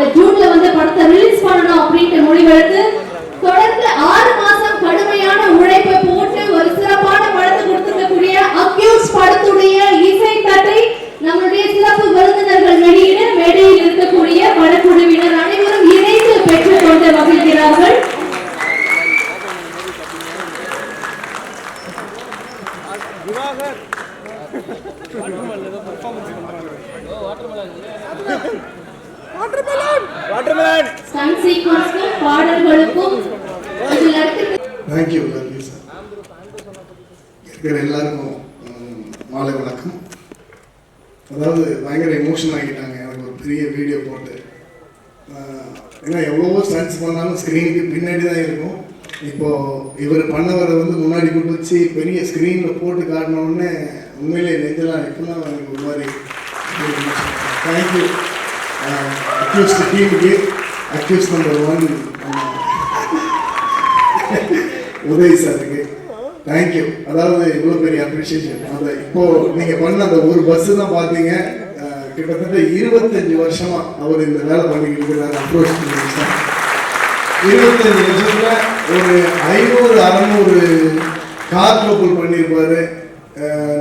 அந்த ஜூன்ல வந்து படத்தை ரிலீஸ் பண்ணணும் அப்படின்ட்டு முடிவெடுத்து தொடர்ந்து 6 மாசம் கடுமையான உழைப்பை போட்டு ஒரு சிறப்பான படத்தை கொடுத்திருக்கக்கூடிய அக்யூஸ் படத்துடைய இசை தட்டை நம்முடைய சிறப்பு விருந்தினர்கள் மேடையில் இருக்கக்கூடிய படக்குழுவினர் அனைவரும் இணைந்து பெற்றுக் கொண்டு மகிழ்கிறார்கள். பாடல்களுக்கும் எல்லாருக்கும் மாலை வணக்கம். அதாவது பயங்கர எமோஷனல் ஆகிட்டாங்க எனக்கு ஒரு பெரிய வீடியோ போட்டு. ஏன்னா எவ்வளவோ ஸ்டன்ஸ் பண்ணாலும் ஸ்க்ரீனுக்கு பின்னாடி தான் இருக்கும். இப்போது இவர் பண்ணவரை வந்து முன்னாடி கொண்டு வச்சு பெரிய ஸ்க்ரீனில் போட்டு காட்டினோடனே உண்மையிலே நெஞ்செல்லாம் இப்போதான் எனக்கு ஒரு மாதிரி தேங்க்யூ அக்யூஸ் டீமுக்கு. அக்யூஸ் நம்பர் 1 உதய் சாருக்கு தேங்க்யூ. அதாவது இவ்வளோ பெரிய அப்ரிஷியேஷன். அந்த இப்போது நீங்கள் பண்ண அந்த ஒரு பஸ்ஸு தான் பார்த்தீங்க. கிட்டத்தட்ட 25 வருஷமாக அவர் இந்த வேலை பண்ணிக்கிட்டு இருக்கிறார். அப்ரோச் 25 வருஷத்தில் ஒரு 500-600 கார் கப்பல் பண்ணியிருப்பார்.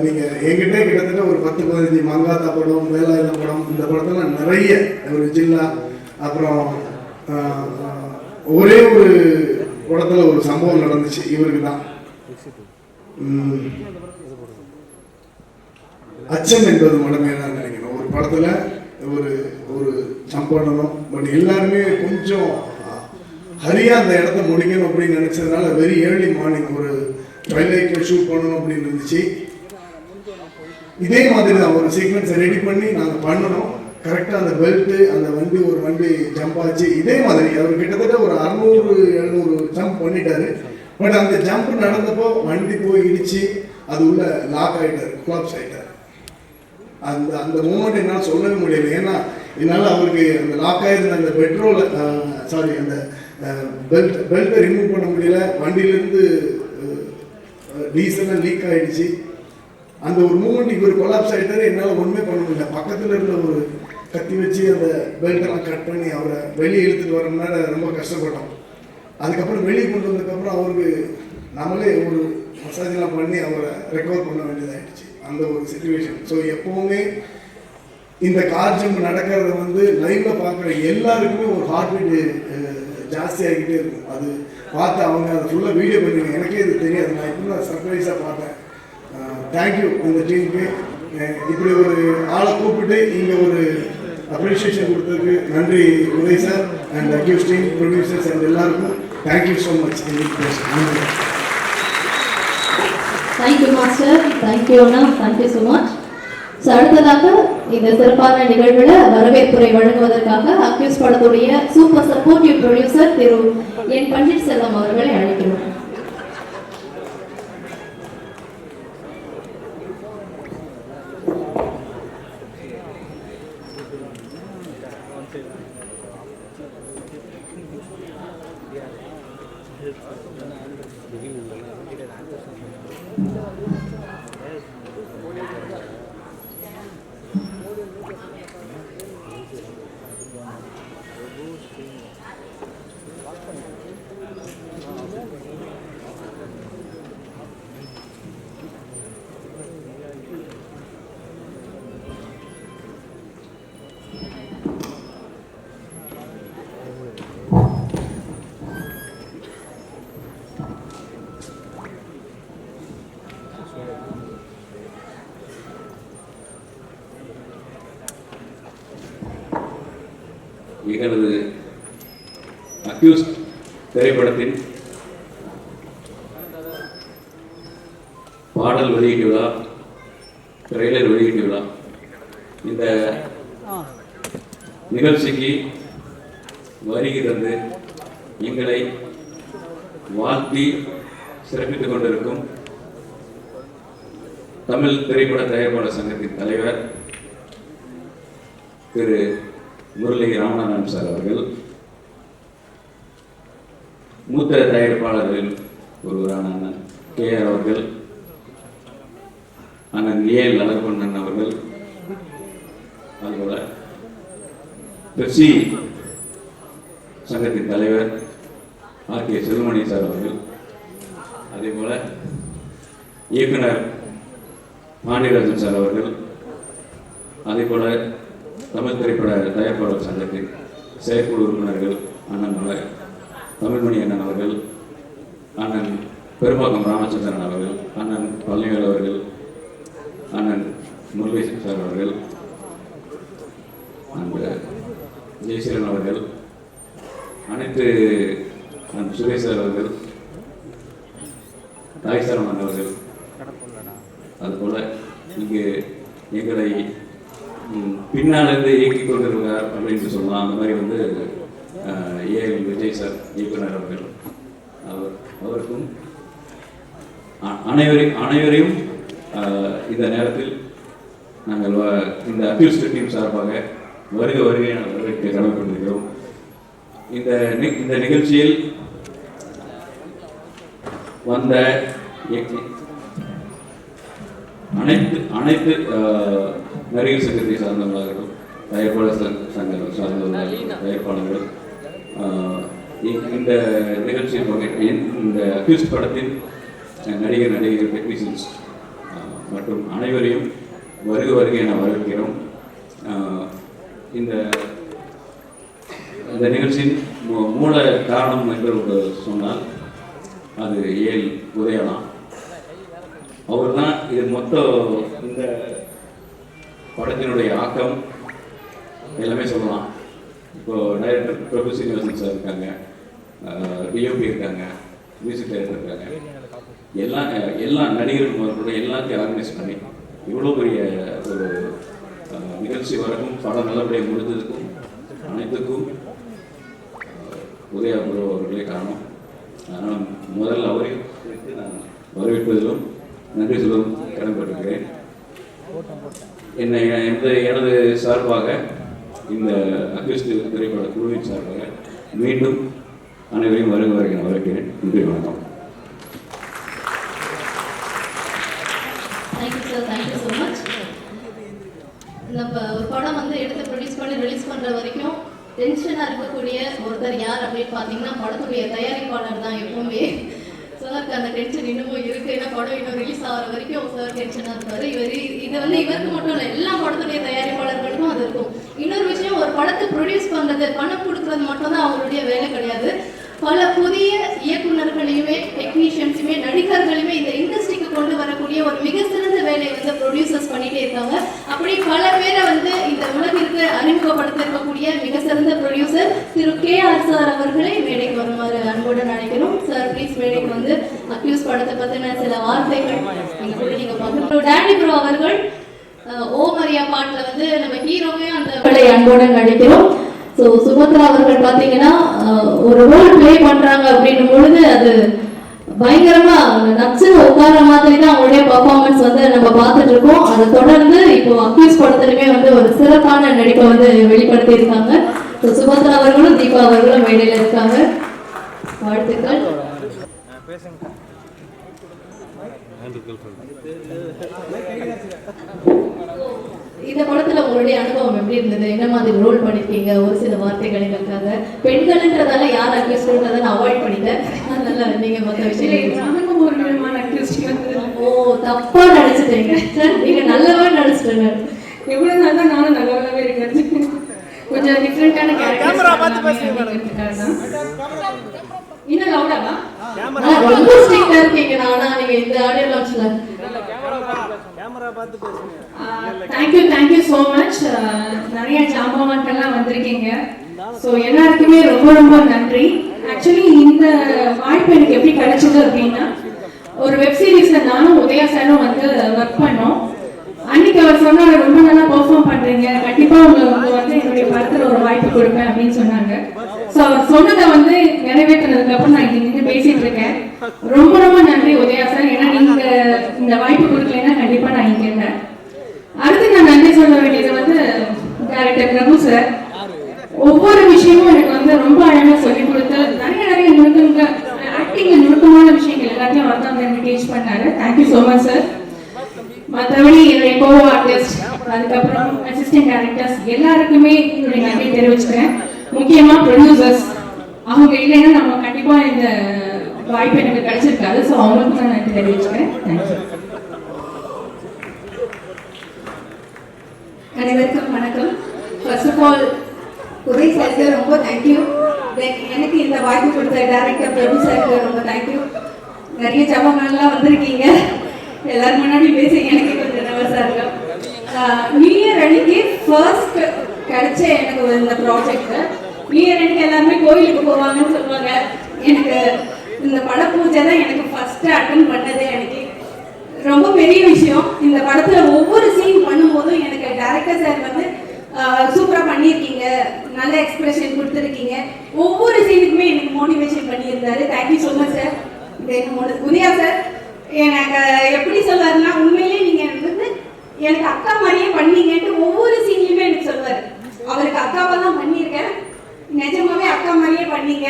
நீங்கள் என்கிட்ட கிட்டத்தட்ட ஒரு 10-15 மங்காத்தா படம், வேலாயுத படம், இந்த படத்தெல்லாம் நிறைய ஒரு ஜில்லா. அப்புறம் ஒரே ஒரு படத்தில் ஒரு சம்பவம் நடந்துச்சு இவருக்கு தான். அச்சம் என்பது மடமே தான் நினைக்கணும். ஒரு படத்தில் ஒரு ஒரு ஜம்ப் பண்ணணும். பட் எல்லாருமே கொஞ்சம் ஹரியாக அந்த இடத்த முடிக்கணும் அப்படின்னு நினச்சதுனால வெரி ஏர்லி மார்னிங் ஒரு ட்வைலைட்டில் ஷூட் பண்ணணும் அப்படின்னு இருந்துச்சு. இதே மாதிரி தான் ஒரு சீக்வன்ஸை ரெடி பண்ணி நாங்கள் பண்ணணும். கரெக்டாக அந்த பெல்ட்டு அந்த ஒரு வண்டி ஜம்ப் ஆச்சு. இதே மாதிரி அவர் கிட்டத்தட்ட ஒரு 600-700 ஜம்ப் பண்ணிட்டாரு. பட் அந்த ஜம்ப் நடந்தப்போ வண்டி போய் இடிச்சு அது உள்ள லாக் ஆகிட்டார், கொலாப்ஸ் ஆகிட்டார். அந்த அந்த மூமெண்ட் என்னால் சொல்லவே முடியல. ஏன்னா என்னால் அவருக்கு அந்த லாக் ஆகிருந்த அந்த அந்த பெல்ட்டை ரிமூவ் பண்ண முடியல. வண்டியிலேருந்து டீசலாக லீக் ஆகிடுச்சு. அந்த ஒரு மூமெண்ட் இவர் கொலாப்ஸ் ஆகிட்டாரு. என்னால் ஒன்றுமே பண்ண முடியல. பக்கத்தில் இருந்த ஒரு கத்தி வச்சு அந்த பெல்ட்டெல்லாம் கட் பண்ணி அவரை வெளியே இழுத்துட்டு வரணும்னால ரொம்ப கஷ்டப்பட்டோம். அதுக்கப்புறம் வெளியே கொண்டு வந்ததுக்கப்புறம் அவருக்கு நம்மளே ஒரு மசாஜெலாம் பண்ணி அவரை ரெக்கவர் பண்ண வேண்டியதாகிடுச்சு. அந்த ஒரு சிச்சுவேஷன். ஸோ எப்போவுமே இந்த கார் ஜம்ப் நடக்கிறத வந்து லைவில் பார்க்குற எல்லாருக்குமே ஒரு ஹார்ட் பீட்டு ஜாஸ்தியாகிக்கிட்டே இருக்கும். அது பார்த்து அவங்க அதை ஃபுல்லாக வீடியோ பண்ணுவாங்க. எனக்கே இது தெரியாது. நான் இப்போ தான் சர்ப்ரைஸாக பார்த்தேன். தேங்க்யூ இந்த டீமுக்கு. இப்படி ஒரு ஆளை கூப்பிட்டு இங்கே ஒரு அப்ரிஷியேஷன் கொடுத்ததுக்கு நன்றி Uday sir and Accused team, producers and எல்லாருக்கும் thank you so much. Thank you master, thank you அண்ணா, தேங்க்யூ ஸோ மச். ஸோ அடுத்ததாக இந்த சிறப்பான நிகழ்வில் வரவேற்புரை வழங்குவதற்காக அக்யூஸ் படத்துடைய சூப்பர் சப்போர்ட்டிவ் ப்ரொடியூசர் திரு என் பன்னீர்செல்வம் அவர்களை அழைக்கிறோம். எங்களது அக்யூஸ் திரைப்படத்தின் பாடல் வெளியீட்டு விழா, ட்ரெய்லர் வெளியீட்டு விழா, இந்த நிகழ்ச்சிக்கு வருகிறது எங்களை வாழ்த்தி சிறப்பித்துக் கொண்டிருக்கும் தமிழ் திரைப்பட தயாரிப்பாளர் சங்கத்தின் தலைவர் திரு முரளி ராமநாதன் சார் அவர்கள், மூத்த தயாரிப்பாளர்களில் ஒருவரான அண்ணன் KR அவர்கள், அண்ணன் ஏஎல் அழகண்ணன் அவர்கள், அதுபோல பெப்சி சங்கத்தின் தலைவர் ஆர்.கே. செல்வமணி சார் அவர்கள், அதே போல இயக்குனர் பாண்டியராஜன் சார் அவர்கள், அதே போல தமிழ் திரைப்பட தயாரிப்பாளர் சங்கத்தின் செயற்குழு உறுப்பினர்கள் அண்ணன் தமிழ்மணி அண்ணன் அவர்கள், அண்ணன் பெரும்பாக்கம் ராமச்சந்திரன் அவர்கள், அண்ணன் பழனிவேல் அவர்கள், அண்ணன் முருகேசன் சார் அவர்கள், அண்ட் ஜெயசீலன் அவர்கள், அனைத்து சுரேஷ் சார் அவர்கள், தாய்சரமன் அவர்கள், அதுபோல இங்கு எங்களை பின்னாலிருந்து இயக்கிக் கொண்டிருக்கிறார் அப்படின்னு சொல்லலாம். அந்த மாதிரி வந்து ஏஎல் விஜய் சார் இயக்குனர் அவர்கள், அவருக்கும் அனைவரையும் இந்த நேரத்தில் நாங்கள் இந்த அக்யூஸ்ட் டீம் சார்பாக வருகை கடமைப்பட்டிருக்கிறோம். இந்த நிகழ்ச்சியில் வந்த அனைத்து நடிகர் சங்கத்தை சார்ந்தவர்களாகட்டும், தயாரிப்பாளர் சங்கம் சார்ந்தவர்கள், தயாரிப்பாளர்கள், இந்த நிகழ்ச்சியில் இந்த அக்யூஸ்ட் படத்தின் நடிகர் டெக்னீஷியன்ஸ் மற்றும் அனைவரையும் வருகை என வரவேற்கிறோம். இந்த நிகழ்ச்சியின் மூல காரணம் என்று சொன்னால் அது ஏல் உதயனா. அவர் தான் இது மொத்தம் இந்த படத்தினுடைய ஆக்கம் எல்லாமே சொல்லலாம். இப்போ டைரக்டர் பிரபு சீனிவாசன் சார் இருக்காங்க, டிஓபி இருக்காங்க, மியூசிக் டைரக்டர் இருக்காங்க, எல்லா நடிகர்கள் கூட எல்லாத்தையும் ஆர்கனைஸ் பண்ணி இவ்வளோ பெரிய ஒரு நிகழ்ச்சி வரக்கும் படம் நல்லபடியாக முடிஞ்சதுக்கும் அனைத்துக்கும் உதயா குரு அவர்களே காரணம். அதனால் முதல்ல அவரையும் நான் வரவேற்பதிலும் நன்றி சொல்லும் கடமைப்பட்டிருக்கிறேன். எனது சார்பாக இந்த அக்யூஸ்ட் திரைப்பட குழுவின் சார்பாக மீண்டும் அனைவரையும் வருகை வரவேற்கிறேன். நன்றி, வணக்கம். நம்ம ஒரு படம் வந்து எடுத்து ப்ரொடியூஸ் பண்ணி ரிலீஸ் பண்ணுற வரைக்கும் டென்ஷனாக இருக்கக்கூடிய ஒருத்தர் யார் அப்படின்னு பார்த்தீங்கன்னா படத்துடைய தயாரிப்பாளர் தான். எப்பவுமே சாருக்கு அந்த டென்ஷன் இன்னமும் இருக்குது. ஏன்னா படம் இன்னும் ரிலீஸ் ஆகிற வரைக்கும் சார் டென்ஷனாக இருப்பார். இது வந்து இவருக்கு மட்டும் இல்லை, எல்லா படத்துடைய தயாரிப்பாளர்களுக்கும் அது இருக்கும். இன்னொரு விஷயம், ஒரு படத்தை ப்ரொடியூஸ் பண்ணுறது, பணம் கொடுக்குறது மட்டும்தான் அவங்களுடைய வேலை கிடையாது. பல புதிய இயக்குநர்களையுமே டெக்னீஷியன்ஸுமே நடிகர்களையுமே இந்த இண்டஸ்ட்ரிக்கு கொண்டு வரக்கூடிய ஒரு மிக சிறந்த வேலையை வந்து ப்ரொடியூசர்ஸ் பண்ணிகிட்டே இருக்காங்க. அப்படி பல பேரை வந்து இந்த உலகிற்கு அறிமுகப்படுத்த இருக்கக்கூடிய மிக சிறந்த ப்ரொடியூசர் திரு KR சார் அவர்களை மேடைக்கு வருமாறு அன்புடன் நினைக்கிறோம். சார் ப்ளீஸ் மேடைக்கு வந்து அக்யூஸ் படத்தை பற்றின சில வார்த்தைகள் நீங்கள் பார்க்கணும். டேனி ப்ரோ அவர்கள் ஓ மரியா பாட்டில் வந்து நம்ம ஹீரோவே அந்த படை அன்புடன் நடிக்கிறோம். ஸோ சுபத்ரா அவர்கள் பார்த்தீங்கன்னா ஒரு ரோல் பிளே பண்ணுறாங்க அப்படின்னும் பொழுது அது பயங்கரமா நச்சுன்னு உட்கார மாதிரி தான் அவங்களுடைய பர்ஃபார்மன்ஸ் வந்து நம்ம பார்த்துட்டு இருக்கோம். அதை தொடர்ந்து இப்போ அக்யூஸ் படத்துலையுமே வந்து ஒரு சிறப்பான நடிப்பை வந்து வெளிப்படுத்தி இருக்காங்க. ஸோ சுபத்ரா அவர்களும் தீபா அவர்களும் மேடையில் இருக்காங்க. வாழ்த்துக்கள். இந்த படத்துல உங்களுடைய அனுபவம் எப்படி இருந்தது? என்ன மாதிரி ரோல் பண்ணிருக்கீங்க? ஒரு சில வார்த்தைகள் எங்களுக்காக. பெண்கள்ன்றதால யார் அக்யூஸ்ட்ன்றதை நான் அவாய்ட் பண்ணிட்டேன். அதனால நீங்க மற்ற விஷயம் ஒரு விதமான அக்யூஸ்ட் வந்து தப்பா நினைச்சிட்டீங்க. நீங்க நல்லவா நினைச்சிட்டீங்க. எவ்வளவு நாள் தான் நானும் நல்லவளாவே இருக்கிறது. கொஞ்சம் டிஃப்ரெண்டான கேரக்டர். இன்னும் லவுடாவா? ரொம்ப ஸ்ட்ரிக்ட்டா இருக்கீங்க. நானா நீங்க இந்த ஆடியோ லான்ச்ல தேங்க்யூ ஸோ மச். நிறைய ஜாம்பவான்கள்லாம் வந்திருக்கீங்க. ஸோ எல்லாருக்குமே ரொம்ப நன்றி. ஆக்சுவலி இந்த வாய்ப்பு எனக்கு எப்படி கிடைச்சது அப்படின்னா, ஒரு வெப் சீரிஸ்ல நானும் உதயா சாரும் வந்து ஒர்க் பண்ணோம். அன்னைக்கு அவர் சொன்னாங்க, ரொம்ப நல்லா பெர்ஃபார்ம் பண்றீங்க, கண்டிப்பா உங்களுக்கு வந்து என்னுடைய படத்துல ஒரு வாய்ப்பு கொடுப்பேன் அப்படின்னு சொன்னாங்க. ஸோ அவர் சொன்னதை வந்து நிறைவேற்றினதுக்கு அப்புறம் நான் இங்க நின்று பேசிட்டு இருக்கேன். ரொம்ப நன்றி உதயா சார். ஏன்னா நீங்க இந்த வாய்ப்பு கொடுக்கலன்னா கண்டிப்பா நான் இங்க இருந்தேன். அடுத்து நான் நன்றி சொல்ல வேண்டியது வந்து டைரக்டர் பிரபு சார். ஒவ்வொரு விஷயமும் எனக்கு வந்து ரொம்ப அழகா சொல்லி கொடுத்து நிறைய ஆக்டிங்ல நுணுக்கமான விஷயங்கள் எல்லாத்தையும் அவர் தான் வந்து டீச் பண்ணாரு. Thank you so much sir. மற்றபடி என்னுடைய கோ ஆர்டிஸ்ட், அதுக்கப்புறம் அசிஸ்டன்ட் டைரக்டர்ஸ் எல்லாருக்குமே என்னுடைய நன்றி தெரிவிச்சுக்கிறேன். முக்கியமா ப்ரொடியூசர்ஸ் அவங்க இல்லைன்னா நம்ம கண்டிப்பா இந்த வாய்ப்பு எனக்கு கிடைச்சிருக்காது. ஸோ அவங்களுக்கு நான் நன்றி தெரிவிச்சுக்கிறேன். தேங்க்யூ. அனைவருக்கும் வணக்கம். ஃபர்ஸ்ட் ஆஃப் ஆல் உதய் சாருக்கு ரொம்ப தேங்க்யூ. எனக்கு இந்த வாய்ப்பு கொடுத்த டைரக்டர் பிரபு சாருக்கு ரொம்ப தேங்க்யூ. நிறைய ஜபங்கள்லாம் வந்திருக்கீங்க, எல்லாரும் முன்னாடி பேச எனக்கு கொஞ்சம் நர்வஸாக இருக்கும். நியூ இயர் அன்னைக்கு ஃபர்ஸ்ட் கிடைச்ச எனக்கு இந்த ப்ராஜெக்ட். நியூ இயர் அன்னைக்கு எல்லாருமே கோயிலுக்கு போவாங்கன்னு சொல்லுவாங்க. எனக்கு இந்த பட பூஜை தான் எனக்கு ஃபர்ஸ்ட் அட்டன் பண்ணதே. எனக்கு ரொம்ப பெரிய விஷயம். இந்த படத்துல ஒவ்வொரு சீன் பண்ணும்போதும் எனக்கு டைரக்டர் சார் வந்து சூப்பரா பண்ணியிருக்கீங்க, நல்ல எக்ஸ்பிரஷன் கொடுத்துருக்கீங்க, ஒவ்வொரு சீனுக்குமே எனக்கு மோட்டிவேஷன் பண்ணியிருந்தாரு. Thank you so much sir. Udaya sir எனக்கு எப்படி சொல்லாருன்னா, உண்மையிலேயே நீங்க வந்து எனக்கு அக்கா மாதிரியே பண்ணீங்கன்ட்டு ஒவ்வொரு சீன்லையுமே எனக்கு சொல்லுவார். அவருக்கு அக்காவை தான் பண்ணியிருக்கேன், நிஜமாவே அக்கா மாதிரியே பண்ணீங்க.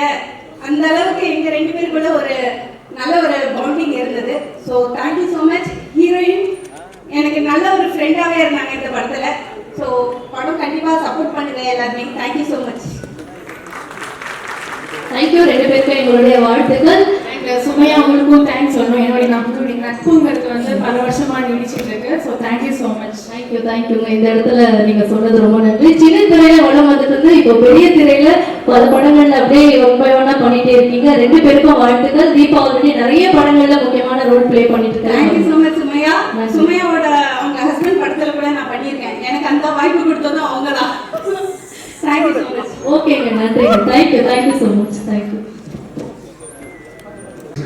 அந்த அளவுக்கு எங்க 2 பேருக்குள்ள ஒரு நல்ல ஒரு பாண்டிங் இருந்தது. So thank you so much. Heroine எனக்கு நல்ல ஒரு ஃப்ரெண்டாகவே இருந்தாங்க இந்த படத்தில். ஸோ படம் கண்டிப்பாக சப்போர்ட் பண்ணுங்க எல்லாருமே. Thank you so much. தேங்க்யூ. 2 பேருக்கும் எங்களுடைய வாழ்த்துக்கள். சுமையா உங்களுக்கும் தேங்க்ஸ் சொல்லணும். என்னுடைய நம்மளுடைய நட்புங்கிறது வந்து பல வருஷமா நீடிச்சிட்டு இருக்கு. So thank you so much. தேங்க்யூங்க. இந்த இடத்துல நீங்க சொன்னது ரொம்ப நன்றி. சின்ன திரையில வளம் வந்துட்டு இருந்து இப்போ பெரிய திரையில பல படங்கள்ல அப்படியே ஒவ்வொன்றா பண்ணிட்டே இருக்கீங்க. 2 பேருக்கும் வாழ்த்துக்கள். தீபா ஆல்ரெடி நிறைய படங்கள்ல முக்கியமான ரோல் பிளே பண்ணிட்டு இருக்காங்க. தேங்க்யூ ஸோ மச் சுமையா. சுமையாவோட அவங்க ஹஸ்பண்ட் படத்துல கூட நான் பண்ணியிருக்கேன். எனக்கு அந்த வாய்ப்பு கொடுத்ததும் அவங்க தான். Thank you so much. ஓகேங்க, நன்றிங்க. Thank you so much. Thank you.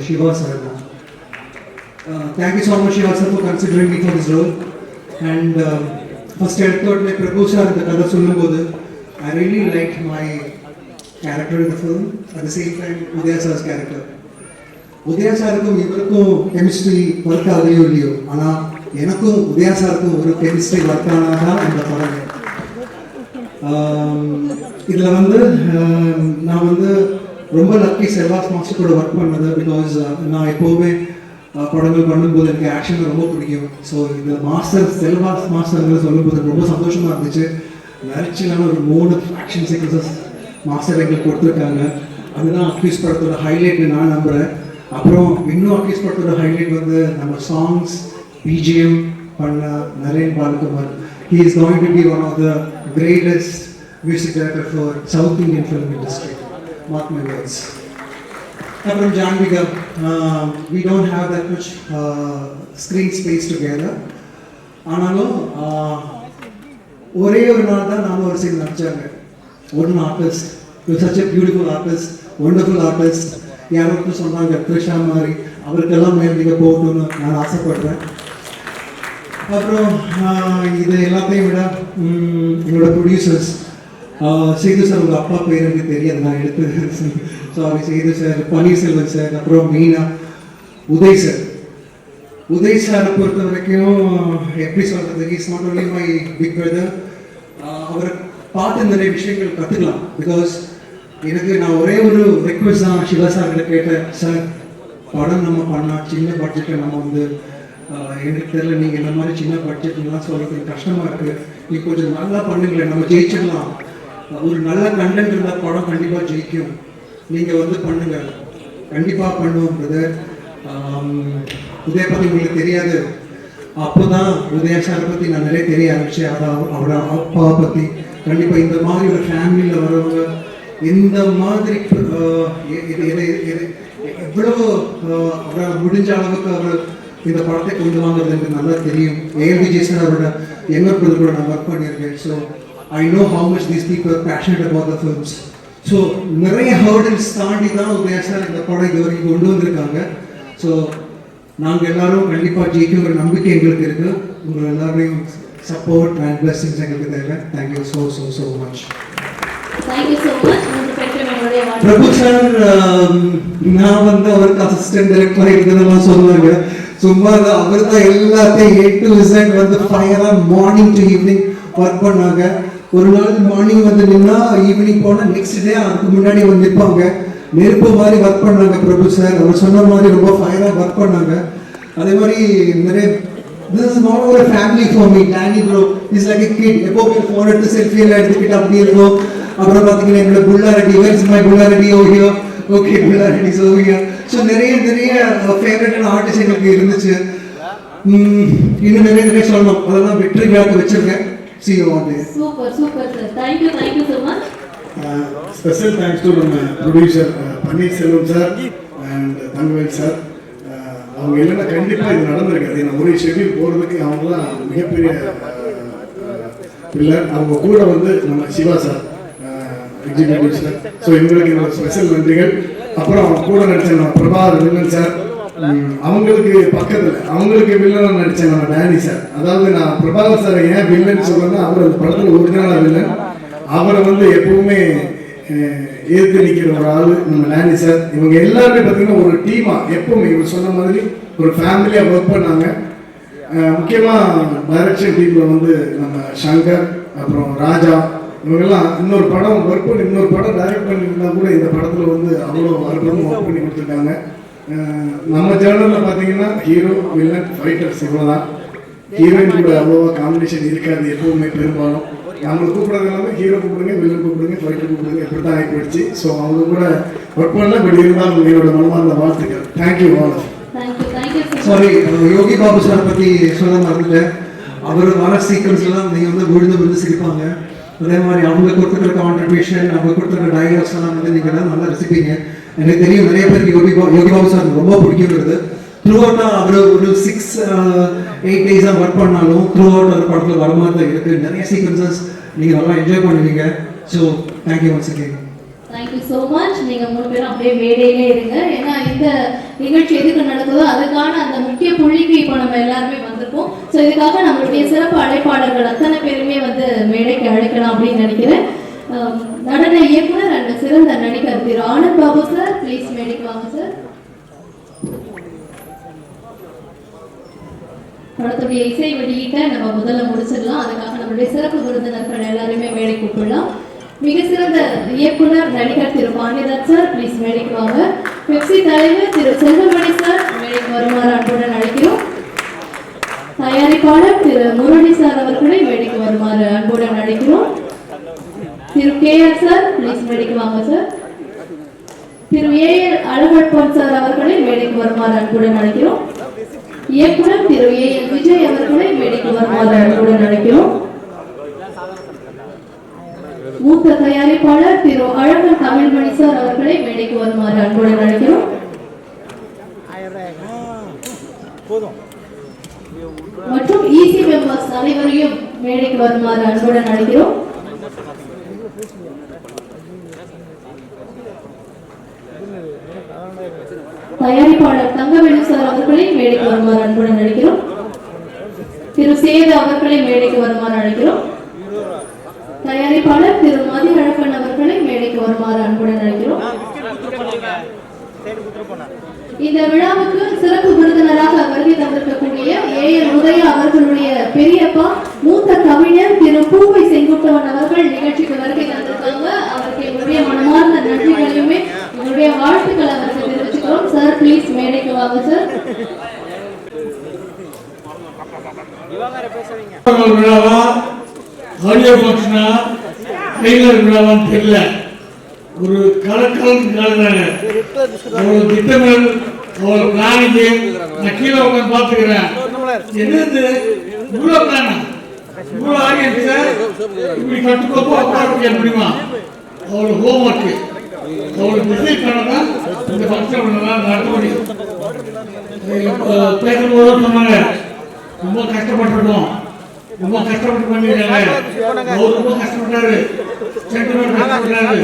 Shiva sir. Thank you so much, Shiva sir, for considering me for this role. And first I thought like Prabhu sir the kada sunnumbodhu, I really liked my character in the film. At the same time, Udaya sir's character. Udaya sirkum ivarkum chemistry work agaliyo illiyo, ana enakkum Udaya sirkum oru chemistry work aanada indha padam. இதுல வந்து நான் வந்து ரொம்ப lucky செல்வாஸ் master கூட work பண்ணது. Because நான் எப்போவுமே படங்கள் பண்ணும்போது எனக்கு ஆக்ஷன் ரொம்ப பிடிக்கும். ஸோ இந்த மாஸ்டர் செல்வாஸ் மாஸ்டர்னு சொல்லும்போது ரொம்ப சந்தோஷமாக இருந்துச்சு. நரிச்சிலான ஒரு 3 ஆக்ஷன் சீக்வன்சஸ் மாஸ்டர் எங்களுக்கு கொடுத்துருக்காங்க. அதுதான் அக்யூஸ் படத்தோட ஹைலைட்னு நான் நம்புகிறேன். அப்புறம் இன்னும் அக்யூஸ் படத்தோட ஹைலைட் வந்து நம்ம சாங்ஸ் பிஜிஎம் பண்ண Naren Balakumar. He is going to be one of the greatest music director for South Indian film industry. Mark my words. From Janvika, we don't have that much screen space together. ஆனாலும் ஒரே ஒரு நாள் தான் நாம ஒரு scene நடிச்சாங்க. One artist, such a beautiful artist, wonderful artist. யாரும் சொன்னாங்க த்ரிஷா மாதிரி அவருக்கெல்லாம் மேல் நீங்கள் போகணும்னு நான் ஆசைப்படுறேன். அப்புறம் இது எல்லாத்தையும் விட என்னோட ப்ரொடியூசர்ஸ் சேது சார், உங்கள் அப்பா பேர் எனக்கு தெரியாது, நான் எடுத்து sorry. Sethu sir, Panneerselvan sir, அப்புறம் மெயினா உதய் சார். உதய் சாரை பொறுத்த வரைக்கும் எப்படி சொல்கிறது, is not only my big brother. அவரை பார்த்து நிறைய விஷயங்கள் கற்றுக்கலாம். பிகாஸ் நான் ஒரே ஒரு ரெக்வெஸ்ட் தான் சிவா சார்கிட்ட கேட்டேன். சார் படம் நம்ம பண்ணால் சின்ன பட்ஜெட்டை நம்ம வந்து எனக்கு தெரியல, நீங்கள் இந்த மாதிரி சின்ன பட்ஜெட்லாம் சொல்கிறது கஷ்டமாக இருக்குது, நீ கொஞ்சம் நல்லா பண்ணுங்களேன், நம்ம ஜெயிச்சிடலாம், ஒரு நல்ல கண்டென்ட் இருந்தால் படம் கண்டிப்பாக ஜெயிக்கும், நீங்கள் வந்து பண்ணுங்கள். கண்டிப்பாக பண்ணுவோம் பிரதர். உதய பற்றி உங்களுக்கு தெரியாது, அப்போ தான் உதயா சாரை பற்றி நான் நிறைய தெரிய ஆரம்பித்தேன். அவரோட அப்பாவை பற்றி. கண்டிப்பாக இந்த மாதிரி ஒரு ஃபேமிலியில் வரவங்க இந்த மாதிரி எவ்வளவு அவரால் முடிஞ்ச அளவுக்கு அவர் இந்த படத்தை கொண்டு வாங்குறது எனக்கு நல்லா தெரியும். ஏஎல் விஜய் சார் அவரோட யங்கர் பிரதர் கூட நான் ஒர்க் பண்ணியிருக்கேன். So I know how much these people are passionate about the films. So நிறைய ஹர்டில்ஸ் தாண்டி தான் உதயா சார் இந்த படம் இது வரைக்கும் கொண்டு வந்திருக்காங்க. ஸோ நாங்கள் எல்லாரும் கண்டிப்பாக ஜெயிக்குங்கிற நம்பிக்கை எங்களுக்கு இருக்குது. உங்கள் எல்லாரையும் சப்போர்ட் அண்ட் பிளெஸிங்ஸ் எங்களுக்கு தேவை. Thank you so so so much. Prabhu sir, நான் வந்து அவருக்கு அசிஸ்டன்ட் டைரக்டர் இருந்ததெல்லாம் சொல்லுவாங்க. சும்மா அவர் தான் எல்லாத்தையும் A to Z வந்து ஃபயரா மார்னிங் டு ஈவினிங் ஒர்க் பண்ணாங்க. ஒரு நாள் மார்னிங் வந்து நின்னா ஈவினிங் போனால் நெக்ஸ்ட் டே அதுக்கு முன்னாடி வந்து நிற்பாங்க. நெருப்பு மாதிரி ஒர்க் பண்ணாங்க பிரபு சார். அவர் சொன்ன மாதிரி ரொம்ப ஃபயரா ஒர்க் பண்ணாங்க. அதே மாதிரி நிறைய this is not a family for me. Danny bro is like a kid. எப்போ போய் ஃபோன் எடுத்து செல்ஃபி எல்லாம் எடுத்துக்கிட்டு அப்படி இருக்கும். அப்புறம் பார்த்தீங்கன்னா என்னோட Pullareddy, where is my Pullareddy Ohio, okay Pullareddy Ohio. So நிறைய ஃபேவரட்டான ஆர்டிஸ்ட் எங்களுக்கு இருந்துச்சு. இன்னும் நிறைய சொல்லணும், அதெல்லாம் வெற்றி விழாக்கு வச்சிருக்கேன். See you one day. Super super sir. Thank you so much. Special thanks to நம்ம producer Panneerselvam sir and Thangavel sir. அவங்க இல்லைன்னா கண்டிப்பாக இது நடந்திருக்காது. நான் ஒரு ஷெட்யூல் போகிறதுக்கு அவங்களாம் மிகப்பெரிய பில்லர். அவங்க கூட வந்து நம்ம Siva sir executive sir. So இவங்களுக்கு என்னோட ஸ்பெஷல் நன்றிகள். அப்புறம் அவங்க கூட நடித்த நம்ம பிரபாகர் வில்லன் சார், அவங்களுக்கு பக்கத்தில் அவங்களுக்கு வில்லனாக நடித்த நம்ம டேனி சார். அதாவது நான் பிரபாகர் சார் ஏன் வில்லன் சொல்கிறேன்னா, அவர் அந்த படத்தில் ஒரிஜினலாக வில்லன். அவரை வந்து எப்பவுமே ஏற்று நிற்கிற ஒரு ஆள் நம்ம டேனி சார். இவங்க எல்லாருமே பார்த்தீங்கன்னா ஒரு டீமாக எப்பவுமே இவர் சொன்ன மாதிரி ஒரு ஃபேமிலியாக ஒர்க் பண்ணாங்க. முக்கியமாக டைரக்ஷன் டீமில் வந்து நம்ம சங்கர், அப்புறம் ராஜா, இவங்கெல்லாம் இன்னொரு படம் ஒர்க் பண்ணி இன்னொரு படம் டைரக்ட் பண்ணியிருந்தா கூட இந்த படத்தில் வந்து அவ்வளோ அற்புதமாக ஒர்க் பண்ணி கொடுத்துருக்காங்க. நம்ம ஜேர்னலில் பார்த்தீங்கன்னா ஹீரோ வில்லன் ஃபைட்டர்ஸ் இவ்வளோதான். ஹீரோயின் கூட அவ்வளோவா காம்பினேஷன் இருக்காது எப்பவுமே. பெரும்பாலும் நம்மளை கூப்பிட்றது எல்லாமே ஹீரோ கூப்பிடுங்க, வில்லன் கூப்பிடுங்க, ஃபைட்டர் கூப்பிடுங்க, இப்படி தான் ஆகி போயிடுச்சு. ஸோ அவங்க கூட ஒர்க் பண்ணல, பட் இருந்தாலும் என்னோட மனமார்ந்த வாழ்த்துக்கள். Thank you all. Thank you so much. Sorry, Yogi Babu sir பற்றி சொல்ல மறந்துட்டேன். அவர் வர சீக்வன்ஸ்லாம் நீங்கள் வந்து விழுந்து சிரிப்பாங்க. அதே மாதிரி அவங்க கொடுத்துருக்க கான்ட்ரிபியூஷன், அவங்க கொடுத்துருக்க டைலாக்ஸ் எல்லாம் வந்து நீங்கள் தான் நல்லா ரசிப்பீங்க. எனக்கு தெரியும் நிறைய பேருக்கு யோகி பாபு சார் ரொம்ப பிடிக்குங்கிறது. த்ரூ அவுட்டாக அவர் ஒரு 6-8 டேஸாக ஒர்க் பண்ணாலும் த்ரூ அவுட் ஒரு படத்தில் வர மாதிரி தான் இருக்குது. நிறைய சீக்வன்சஸ் நீங்கள் நல்லா என்ஜாய் பண்ணுவீங்க. So thank you once again. Thank you so much. நீங்க மூணு பேரும் அப்படியே மேடையிலே இருங்க. ஏன்னா இந்த நிகழ்ச்சி எதுக்கு நடக்குதோ அதுக்கான அந்த முக்கிய புள்ளிக்கு இப்போ நம்ம எல்லாருமே வந்திருக்கோம். ஸோ இதுக்காக நம்மளுடைய சிறப்பு அழைப்பாளர்கள் அத்தனை பேருமே வந்து மேடைக்கு அழைக்கலாம் அப்படின்னு நினைக்கிறேன். நடன இயக்குனர் அண்ட் சிறந்த நடிகர் திரு ஆனந்த் பாபு சார், ப்ளீஸ் மேடைக்கு வாங்க சார். படத்துடைய இசை வெளியீட்டை நம்ம முதல்ல முடிச்சிடலாம். அதுக்காக நம்மளுடைய சிறப்பு விருந்தினர்கள் எல்லாருமே மேடை கூப்பிடலாம். மிக சிறந்த இயக்குனர் நடிகர் திரு பாண்டியராஜ் சார், ப்ளீஸ் மேடைக்கு வாங்க. பெப்சி தலைவர் திரு செல்வமணி சார் மேடைக்கு வருமாறு அன்புடன் அழைக்கிறோம். தயாரிப்பாளர் திரு முரளி சார் அவர்களை மேடைக்கு வருமாறு அன்புடன் அழைக்கிறோம். திரு KR சார், ப்ளீஸ் மேடைக்கு வாங்க சார். திரு AL அழகப்பன் சார் அவர்களை மேடைக்கு வருமாறு அன்புடன் அழைக்கிறோம். இயக்குனர் திரு AL விஜய் அவர்களை மேடைக்கு வருமாறு அன்புடன் அழைக்கிறோம். மூத்த தயாரிப்பாளர் திரு அழகன் தமிழ்மணி சார் அவர்களை மேடைக்கு வருமாறு அன்புடன் அழைக்கிறோம். மற்றும் EC மெம்பர்ஸ் அனைவரையும் மேடைக்கு வருமாறு அன்புடன் அழைக்கிறோம். தயாரிப்பாளர் தங்கவேலு சார் அவர்களை மேடைக்கு வருமாறு அன்புடன் அழைக்கிறோம். திரு சேது அவர்களை மேடைக்கு வருமாறு அழைக்கிறோம். தயாரிப்பாளர் திரு மதியழகன் அவர்களை மேடைக்கு வருமாறு அன்புடன் அழைக்கிறோம். இந்த விழாவுக்கு சிறப்பு விருந்தினராக வருகை தந்திருக்கக்கூடிய AL உதயா அவர்களுடைய பெரியப்பா மூத்த கவிஞர் திரு பூவை செங்குட்டவன் அவர்கள் நிகழ்ச்சிக்கு வருகை தந்திருக்காங்க. அவருக்கு எங்களுடைய மனமார்ந்த நன்றிகளையுமே எங்களுடைய வாழ்த்துக்கள் அவருக்கு தெரிவிச்சுக்கிறோம். சார், ப்ளீஸ் மேடைக்கு வாங்க சார். விழாவா ஆடியோ ஃபங்க்ஷனா ட்ரெய்லர் விழாவான்னு தெரியல. ஒரு கலக்கலன்னு கலந்தாங்க. அவ்வளோ திட்டங்கள், அவ்வளோ பிளானிங்கு. நான் கீழே உட்காந்து பார்த்துக்கிறேன். என்னது இவ்வளோ பிளானா, இவ்வளோ ஆடியன்ஸை இப்படி கட்டுக்கோப்போ உட்கார வைக்க முடியுமா? அவ்வளோ ஹோம் ஒர்க்கு, அவ்வளோ டிசைட் பண்ணதான் இந்த ஃபங்க்ஷன் பண்ணலாம் நடத்த முடியும். பேசும்போது சொன்னாங்க ரொம்ப கஷ்டப்பட்டுருக்கோம், ரொம்ப கஷ்டப்பட்டு பண்ணிருக்காங்க. அவர் ரொம்ப கஷ்டப்பட்டாரு, சென்டிமெண்ட் கஷ்டப்பட்டாரு,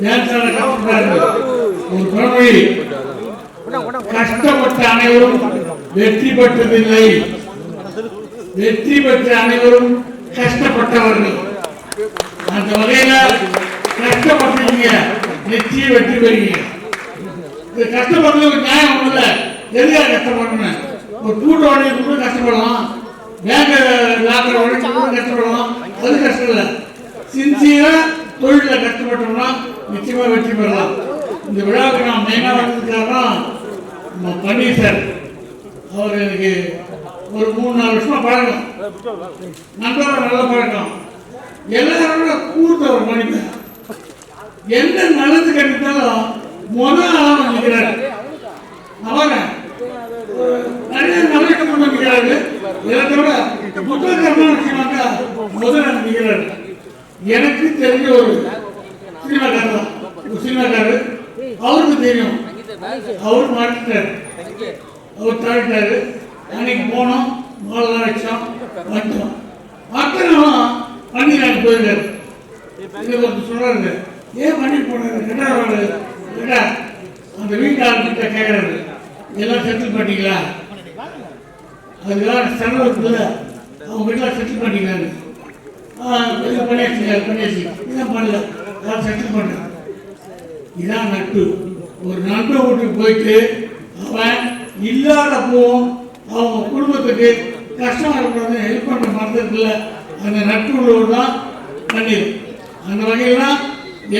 டான்ஸால கஷ்டப்பட்டாரு. ஒரு பழமொழி, கஷ்டப்பட்ட அனைவரும் வெற்றி பெற்றதில்லை, வெற்றி பெற்ற அனைவரும் கஷ்டப்பட்டவர்கள். அந்த வகையில கஷ்டப்பட்டீங்க, நிச்சயம் வெற்றி பெறுவீங்க. இது கஷ்டப்படுறது ஒரு நியாயம் ஒண்ணு இல்லை. எதுக்காக கஷ்டப்படணும்? ஒரு கூட்ட உடனே கூட கஷ்டப்படலாம், பேங்க் லாக்கர் உடனே கஷ்டப்படலாம், அது கஷ்டம் இல்லை. சின்சியரா தொழிலில் கஷ்டப்பட்டோம்னா நிச்சயமா வெற்றி பெறலாம். இந்த விழாவுக்கு நான் மெயினாக வந்ததுக்காக பன்னீர் சார், அவர் எனக்கு ஒரு 3-4 வருஷமா பழக்கம், நண்பரோட நல்ல பழக்கம். எல்லாரோட கூட்ட ஒரு மனிதன், எந்த நல்லது கண்டித்தாலும் முதல் ஆளாக நிற்கிறாரு. அவங்க நிறைய நல்ல கட்டம் நிற்கிறாரு. இதை விட புத்தகமான விஷயமாக முதல் நிற்கிறாரு. எனக்கு தெரிஞ்ச ஒரு சினிமாக்காரர் தான், ஒரு சினிமாக்காரர். அவருக்கு தெரியும், அவர் மாற்றிட்டாரு, அவர் தாழ்த்தாரு. அன்னைக்கு போனோம், மாலெல்லாம் வச்சோம், வந்துட்டோம். அத்தனை நாளும் பண்ணி நாங்கள் போயிருக்காரு. இதை ஒருத்தர் சொல்றாரு, ஏன் பண்ணி போனாரு கேட்டா அந்த வீட்டாளர்கிட்ட கேட்கறாரு, எல்லாம் செட்டில் பண்ணிங்களா? அதுக்கெல்லாம் செலவு அவங்க வீட்டில் செட்டில் பண்ணிக்கலான்னு பண்ணியாச்சு. இதான் பண்ணல, அதான் செட்டில் பண்ண. இதான் நட்பு. ஒரு நண்பன் வீட்டுக்கு போயிட்டு அவன் இல்லாதப்பவும் அவங்க குடும்பத்துக்கு கஷ்டம் இருக்கக்கூடாது ஹெல்ப் பண்ண மறந்துருக்குல்ல, அந்த நட்பு உள்ளவர் தான் பண்ணிடு. அந்த வகையெல்லாம்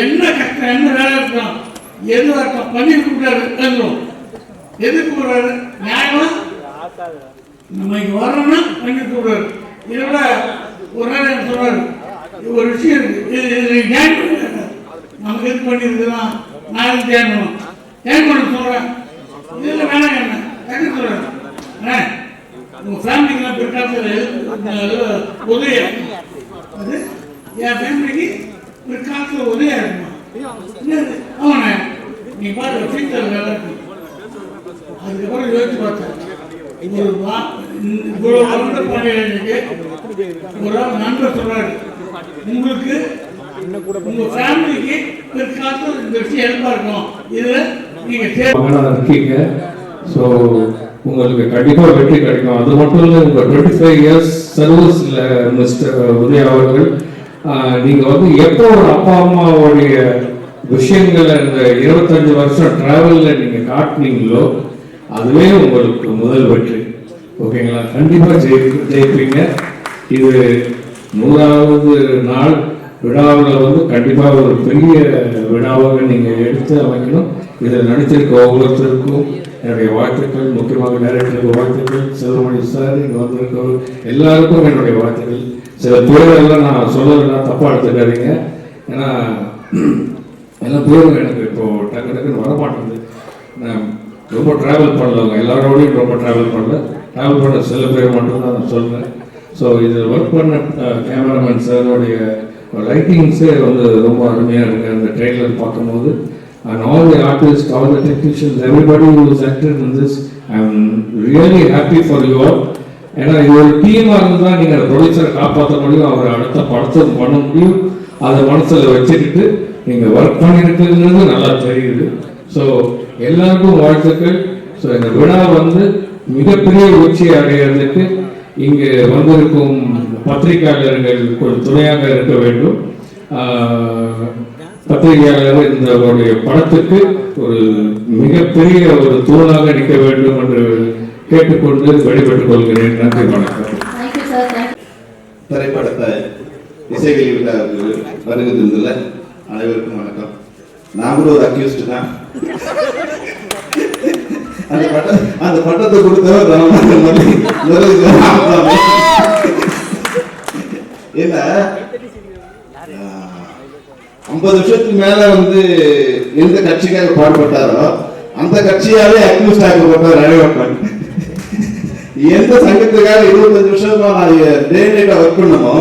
என்ன கஷ்டம், என்ன வேலை இருக்கணும், எது இருக்கணும் பண்ணி கொடுக்குறாரு. எழுதுவோம் எதுக்கு போடுறாரு, நியாயமா நம்ம இங்கே வர்றோம்னா பண்ணி கொடுக்குறாரு. இதை விட ஒரு நாள் என்ன சொல்றாரு, ஒரு விஷயம் இருக்கு, இது ஜாயின் பண்ண நமக்கு எது பண்ணிருக்குன்னா நான் எது ஜாயின் பண்ணணும், ஜாயின் பண்ண சொல்றேன். இதில் வேணாங்க என்ன எது சொல்றேன், உங்கள் ஃபேமிலிக்கெல்லாம் பிற்காலத்தில் உதவியா அது என் ஃபேமிலிக்கு பிற்காலத்தில் உதவியா இருக்குமா? அவனே நீ பாரு ஃபியூச்சர் வேலை இருக்கு. அதுக்கப்புறம் யோசிச்சு பார்த்தேன், இவ்வளோ வளர்ந்த பாண்டியனுக்கு ஒரு நண்பர் சொல்றாரு, உங்களுக்கு உங்க ஃபேமிலிக்கு பிற்காலத்தில் இந்த விஷயம் ஹெல்ப்பா இருக்கும், இதில் நீங்கள் இருக்கீங்க. ஸோ உங்களுக்கு கண்டிப்பாக வெற்றி கிடைக்கும். அது மட்டும் இல்லை, உங்கள் 25 இயர்ஸ் சர்வீஸில் மிஸ்டர் உதயா அவர்கள், நீங்கள் வந்து எப்போ ஒரு அப்பா அம்மாவுடைய விஷயங்களை இந்த 25 வருஷம் டிராவலில் நீங்கள் காட்டினீங்களோ அதுவே உங்களுக்கு முதல் வெற்றி. ஓகேங்களா? கண்டிப்பாக ஜெயிப்பீங்க. இது 100வது நாள் விழாவில் வந்து கண்டிப்பாக ஒரு பெரிய விழாவாக நீங்கள் எடுத்து அமைக்கணும். இதில் நடித்திருக்க ஒவ்வொருத்தருக்கும் என்னுடைய வாழ்த்துக்கள். முக்கியமாக டைரக்டருக்கு வாழ்த்துக்கள். செல்வமணி சார், இங்கே வந்திருக்கவர் எல்லாருக்கும் என்னுடைய வாழ்த்துக்கள். சில பேரெல்லாம் நான் சொல்லலைன்னா தப்பாக எடுத்துக்காதீங்க. ஏன்னா எல்லா பேரும் எனக்கு இப்போது டக்கு டக்குன்னு வரமாட்டேங்குது. நான் ரொம்ப ட்ராவல் பண்ணலவங்க, எல்லாரோடையும் ரொம்ப ட்ராவல் பண்ண சில பேர் மட்டும்தான் நான் சொல்கிறேன். ஸோ இதில் ஒர்க் பண்ண கேமராமேன் சாரோடைய லைட்டிங்ஸே வந்து ரொம்ப அருமையாக இருக்குது அந்த ட்ரெயிலர் பார்க்கும்போது. And all the artists, all the technicians, everybody who is acted in this, I am really happy for you all. ஏன்னா இது ஒரு டீமாக இருந்து தான் நீங்கள் ப்ரொடியூசரை காப்பாற்ற முடியும், அவர் அடுத்த படத்தை பண்ண முடியும். அதை மனசில் வச்சுக்கிட்டு நீங்கள் ஒர்க் பண்ணியிருக்குங்கிறது நல்லா தெரியுது. ஸோ எல்லாருக்கும் வாழ்த்துக்கள். ஸோ இந்த விழா வந்து மிகப்பெரிய உச்சி அடைகிறதுக்கு இங்கு வந்திருக்கும் பத்திரிகையாளர்கள் கொஞ்சம் துணையாக இருக்க வேண்டும். பத்திரிகையாளர்கள் இந்த படத்துக்கு ஒரு மிகப்பெரிய ஒரு தூணாக நிற்க வேண்டும் என்று கேட்டுக்கொண்டு விடைபெற்றுக் கொள்கிறேன். நன்றி, வணக்கம். திரைப்படத்தை இசைகள் விழாவுக்கு வருகிறதுல அனைவருக்கும் வணக்கம். நான் கூட ஒரு அக்யூஸ்ட் தான். அந்த பட்டத்தை கொடுத்தவர் என்ன 50 வருஷத்துக்கு மேல வந்து எந்த கட்சிக்காக பாடுபட்டாரோ அந்த கட்சியாலே அக்யூஸ்ட் ஆக்கப்பட்டவர் அழைவப்பன். எந்த சங்கத்துக்காக 25 வருஷமா நான் டே நைட்டா ஒர்க் பண்ணமோ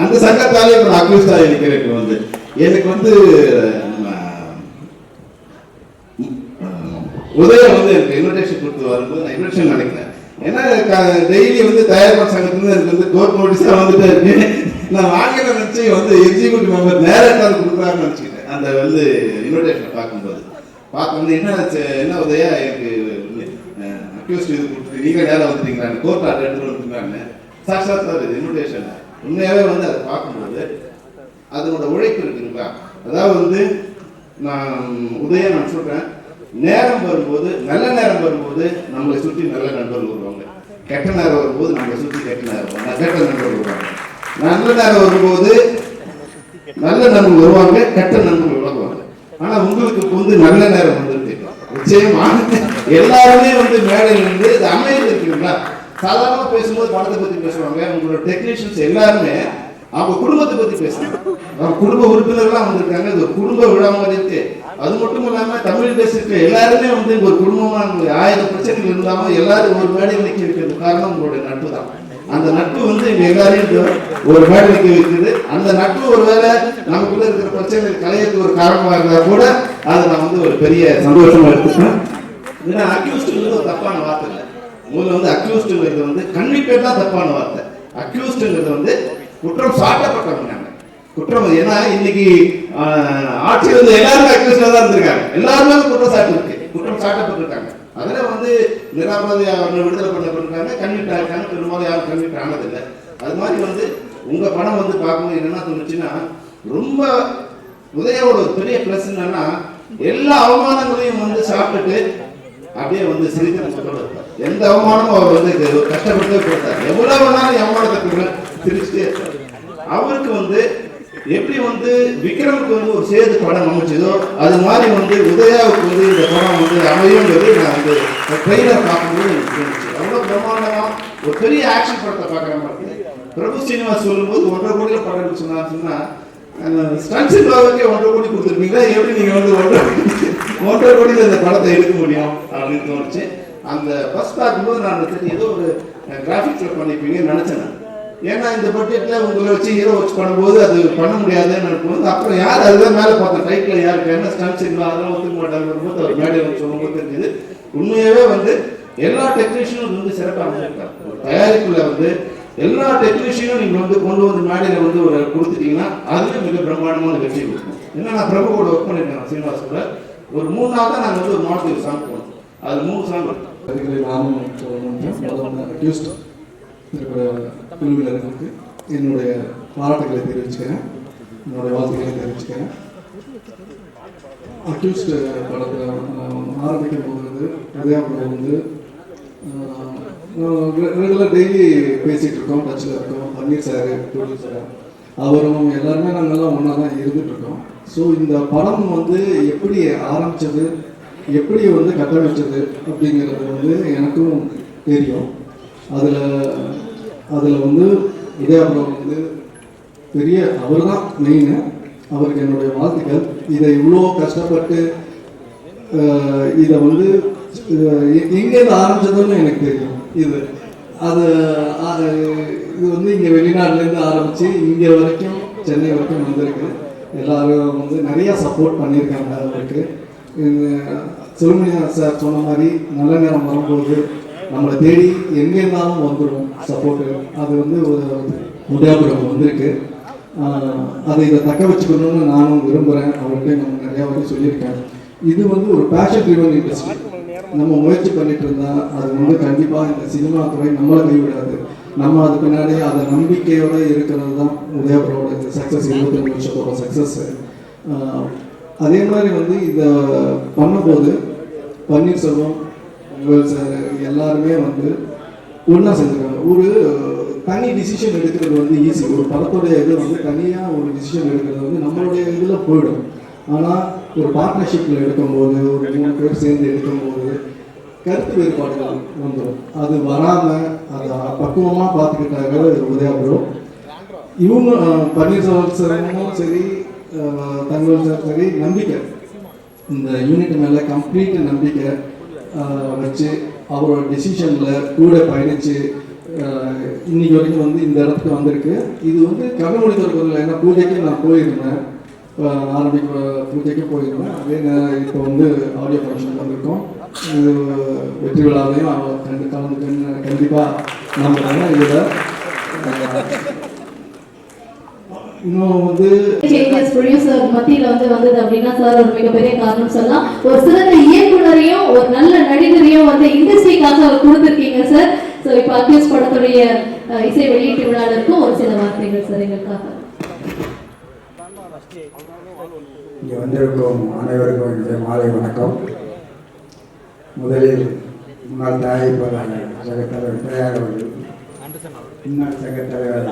அந்த சங்கத்தாலே நான் அக்யூஸ்ட் ஆகி நிற்கிறேன். வந்து எனக்கு வந்து உதயம் வந்து எனக்கு இன்விடேஷன் கொடுத்து வரும்போது நான் இன்விடேஷன் நினைக்கிறேன். ஏன்னா டெய்லி வந்து தயாரிப்பாளர் சங்கத்துல எனக்கு வந்து கோர்ட் நோட்டீஸா வந்துட்டே இருக்கு. நான் வாங்கின நினைச்சு வந்து எக்ஸிக்யூட்டிவ் மெம்பர் நேரத்தை கொடுக்குறாருன்னு நினைச்சுக்கிட்டேன். அந்த வந்து இன்விடேஷனை பார்க்கும்போது என்ன உதயா எனக்கு அக்யூஸ்ட் இது கொடுத்துட்டு நீங்க நேரம் வந்துட்டீங்களான்னு கோர்ட் ஆர்டர் எடுத்துட்டு வந்துருக்காங்க. சார் இது இன்விடேஷன் உண்மையாவே வந்து அதை பார்க்கும்போது அதனோட உழைப்பு இருக்குங்களா. அதாவது வந்து நான் உதயம் நான் சொல்றேன், நேரம் வரும்போது நல்ல நேரம் வரும்போது நம்மளை சுற்றி நல்ல நண்பர்கள் வருவாங்க, கெட்ட நேரம் வரும்போது நம்மளை சுற்றி கெட்ட நண்பர்கள் வருவாங்க. நல்ல நேரம் வரும்போது நல்ல நண்பர்கள் வருவாங்க, கெட்ட நண்பர்கள் விலகுவாங்க. ஆனா உங்களுக்கு வந்து நல்ல நேரம் வந்துருக்கு. நிச்சயமா எல்லாருமே வந்து மேடையில் இருந்து இது அமைதி இருக்குங்களா. சாதாரணமா பேசும்போது படத்தை பத்தி பேசுவாங்க. உங்களோட டெக்னீஷியன்ஸ் எல்லாருமே அவங்க குடும்பத்தை பத்தி பேசுறாங்க. அவங்க குடும்ப உறுப்பினர்கள்லாம் வந்திருக்காங்க. இது ஒரு குடும்ப விழா மாதிரி இருக்கு. அது மட்டும் இல்லாம தமிழ் தேசத்துக்கு எல்லாருமே வந்து ஒரு குடும்பமா 1000 பிரச்சனைகள் இருந்தாலும் எல்லாரும் ஒரு மேடையில் நிக்க வைக்கிறது காரணம் உங்களுடைய நட்பு தான். அந்த நட்பு வந்து எங்க எல்லாரையும் ஒரு மேடை நிக்க வைக்குது. அந்த நட்பு ஒருவேளை நமக்குள்ள இருக்கிற பிரச்சனைகள் கலையத்துக்கு ஒரு காரணமா இருந்தா கூட அதை நான் வந்து ஒரு பெரிய சந்தோஷமா எடுத்துக்கிறேன். ஏன்னா அக்யூஸ்டுங்கிறது ஒரு தப்பான வார்த்தை இல்லை. முதல்ல வந்து அக்யூஸ்டுங்கிறது வந்து கன்விக்டட் தான் தப்பான வார்த்தை. அக்யூஸ்டுங்கிறது வந்து குற்றம் சாட்டப்பட்டவங்க. குற்றம் ஏன்னா இன்னைக்கு ஆட்சியில் வந்து எல்லாருமே அக்யூஸ்டா தான் இருந்திருக்காங்க. எல்லாருமே குற்றம் சாட்டு இருக்கு, குற்றம் சாட்டப்பட்டிருக்காங்க. அதில் வந்து நிராபராதி விடுதலை பண்ணப்பட்டிருக்காங்க, கன்விக்ட் ஆகிருக்காங்க. பெரும்பாலும் யாரும் கன்விக்ட் ஆனதில்லை. அது மாதிரி வந்து உங்க படம் வந்து பார்க்கும்போது என்ன தோணுச்சுன்னா, ரொம்ப உதயோட ஒரு பெரிய பிளஸ் என்னன்னா எல்லா அவமானங்களையும் வந்து சாப்பிட்டுட்டு அப்படியே வந்து சிரிக்கிற மக்களோட இருப்பார். எந்த அவமானமும் அவர் வந்து கஷ்டப்பட்டு கொடுத்தார். எவ்வளவு வேணாலும் அவமானத்தை சிரிச்சுட்டே இருப்பார். அவருக்கு வந்து எப்படி வந்து விக்ரமுக்கு வந்து ஒரு சேது படம் அமைச்சதோ அது மாதிரி வந்து உதயாவுக்கு வந்து இந்த படம் வந்து அமையும்ன்றது நான் வந்து ட்ரெயிலர் பார்க்கும்போது எனக்கு தோணுச்சு. அவ்வளோ பிரம்மாண்டமா ஒரு பெரிய ஆக்ஷன் படத்தை பார்க்குற மாதிரி. பிரபு ஸ்ரீனிவாஸ் சொல்லும்போது 1.5 கோடியில் படம் சொன்னா ஸ்டன்ஸ் சினிமாவுக்கே 1.5 கோடி கொடுத்துருப்பீங்களா? எப்படி நீங்க வந்து 1.5 கோடியில் இந்த படத்தை எடுக்க முடியும் அப்படின்னு தோணுச்சு. அந்த ஃபர்ஸ்ட் பார்க்கும்போது நான் ஏதோ ஒரு கிராஃபிக்ஸில் பண்ணிப்பீங்கன்னு நினைச்சேன். ஏன்னா இந்த பட்ஜெட்ல உங்களை வச்சு ஹீரோ வச்சு பண்ணும்போது அது பண்ண முடியாதுன்னு இருக்கும்போது அப்புறம் யார் அதுதான் மேலே பார்த்தேன் டைட்டில் யாருக்கு என்ன ஸ்டன்ஸ் இல்லை அதெல்லாம் ஒத்துக்க மாட்டாங்க. அவர் மேடையை வச்சு சொல்லும்போது தெரிஞ்சது உண்மையாகவே வந்து எல்லா டெக்னீஷியனும் வந்து சிறப்பாக அமைச்சிருக்காங்க. தயாரிப்புல வந்து எல்லா டெக்னீஷியனும் நீங்க வந்து கொண்டு வந்து மேடையில வந்து ஒரு கொடுத்துட்டீங்கன்னா அதுவே மிக பிரம்மாண்டமான வெற்றி கொடுக்கும். ஏன்னா நான் பிரபு கூட ஒர்க் பண்ணியிருக்கேன் சீனிவாஸ் கூட. ஒரு 3 நாள் தான் நாங்கள் வந்து ஒரு மாடல் சாங் போனோம். அது 3 சாங் நானும் குழுவினர்களுக்கு என்னுடைய பாராட்டுகளை தெரிவிச்சுக்கிறேன், என்னுடைய வாழ்த்துக்களை தெரிவிச்சுக்கிறேன். அக்யூஸ்ட் படத்தில் ஆரம்பிக்கும் போது வந்து உதயாபுரம் வந்து ரெகுலர் டெய்லி பேசிகிட்டு இருக்கோம், டச்சில் இருக்கோம். பன்னீர் சார், ப்ரொடியூசர், அவரும் எல்லாருமே நாங்கள்லாம் ஒன்றா தான் இருந்துகிட்ருக்கோம். ஸோ இந்த படம் வந்து எப்படி ஆரம்பித்தது, எப்படி வந்து கட்டமைச்சது அப்படிங்கிறது வந்து எனக்கும் தெரியும். அதில் வந்து உதயாபுரம் வந்து பெரிய அவர் தான் மெயின். அவருக்கு என்னுடைய வாழ்த்துக்கள். இதை இவ்வளோ கஷ்டப்பட்டு இதை வந்து எங்கேருந்து ஆரம்பிச்சதுன்னு எனக்கு தெரியும். இது வந்து இங்கே வெளிநாட்டிலேருந்து ஆரம்பித்து இங்கே வரைக்கும் சென்னை வரைக்கும் வந்திருக்கு. எல்லாரும் வந்து நிறையா சப்போர்ட் பண்ணியிருக்காங்க அவருக்கு. சுப்பிரமணியன் சார் சொன்ன மாதிரி நல்ல நேரம் வரும்போது நம்மளை தேடி எங்கே இருந்தாலும் வந்துடும் சப்போர்ட்டு. அது வந்து உதயாபுரம் வந்திருக்கு. இதை தக்க வச்சுக்கணும்னு நானும் விரும்புகிறேன். அவர்கிட்ட நம்ம நிறையா வாட்டி சொல்லியிருக்கேன். இது வந்து ஒரு பேஷன் ட்ரிவன் இண்டஸ்ட்ரி. நம்ம முயற்சி பண்ணிட்டு இருந்தால் அது வந்து கண்டிப்பாக இந்த சினிமா துறை நம்மளை கைவிடாது. நம்ம அது பின்னாடி அதை நம்பிக்கையோடு இருக்கிறது தான் உதயாபுரோட சக்ஸஸ், 25 வருஷத்தோட சக்ஸஸ். அதே மாதிரி வந்து இதை பண்ணும்போது பன்னீர்செல்வம் சார் எல்லாருமே வந்து ஒன்றா செஞ்சுருக்காங்க. ஒரு தனி டிசிஷன் எடுக்கிறது வந்து ஈஸி. ஒரு படத்துடைய இது வந்து தனியாக ஒரு டிசிஷன் எடுக்கிறது வந்து நம்மளுடைய இதில் போயிடும். ஆனால் ஒரு பார்ட்னர்ஷிப்பில் எடுக்கும்போது, ஒரு 3 பேர் சேர்ந்து எடுக்கும்போது கருத்து வேறுபாடுகள் வந்துடும். அது வராமல் அதை பக்குவமாக பார்த்துக்கிட்டாங்க உதயாபுரம். இவங்க பன்னீர்செல்வம் சாரும் சரி, தங்கவேல் சார் சரி, நம்பிக்கை இந்த யூனிட் மேலே கம்ப்ளீட் நம்பிக்கை வச்சு அவரோட டெசிஷனில் கூட பயணித்து இன்னைக்கு வரைக்கும் வந்து இந்த இடத்துக்கு வந்திருக்கு. இது வந்து கண்ணமொழி தொடர்பில் ஏன்னா பூஜைக்கு நான் போயிருந்தேன், பூஜைக்கு போயிருந்தேன். அதே நேரம் இப்போ வந்து ஆடியோ ஃபங்க்ஷன் வந்திருக்கோம். இது வெற்றி விழாவையும் கண்டிப்பாக நம்ம இதில் இன்னும் வந்து ப்ரொடியூசர் மத்தியில் வந்தது அப்படின்னா சார் ஒரு மிகப்பெரிய காரணம் சொல்லலாம். ஒரு சிறந்த இயக்குனரையும் ஒரு நல்ல நடிகரையும் வந்து இண்டஸ்ட்ரிக்காக அவர் கொடுத்துருக்கீங்க சார். ஸோ இப்போ அக்யூஸ் படத்துடைய இசை வெளியீட்டு விழாவிற்கும் ஒரு சில வார்த்தைகள் சார் எங்களுக்காக. இங்கே வந்திருக்கும் அனைவருக்கும் என்னுடைய மாலை வணக்கம். முதலில் முன்னாள் தயாரிப்பாளர் சங்கத்தலைவர் தயார் அவர்கள், முன்னாள் சங்கத்தலைவர்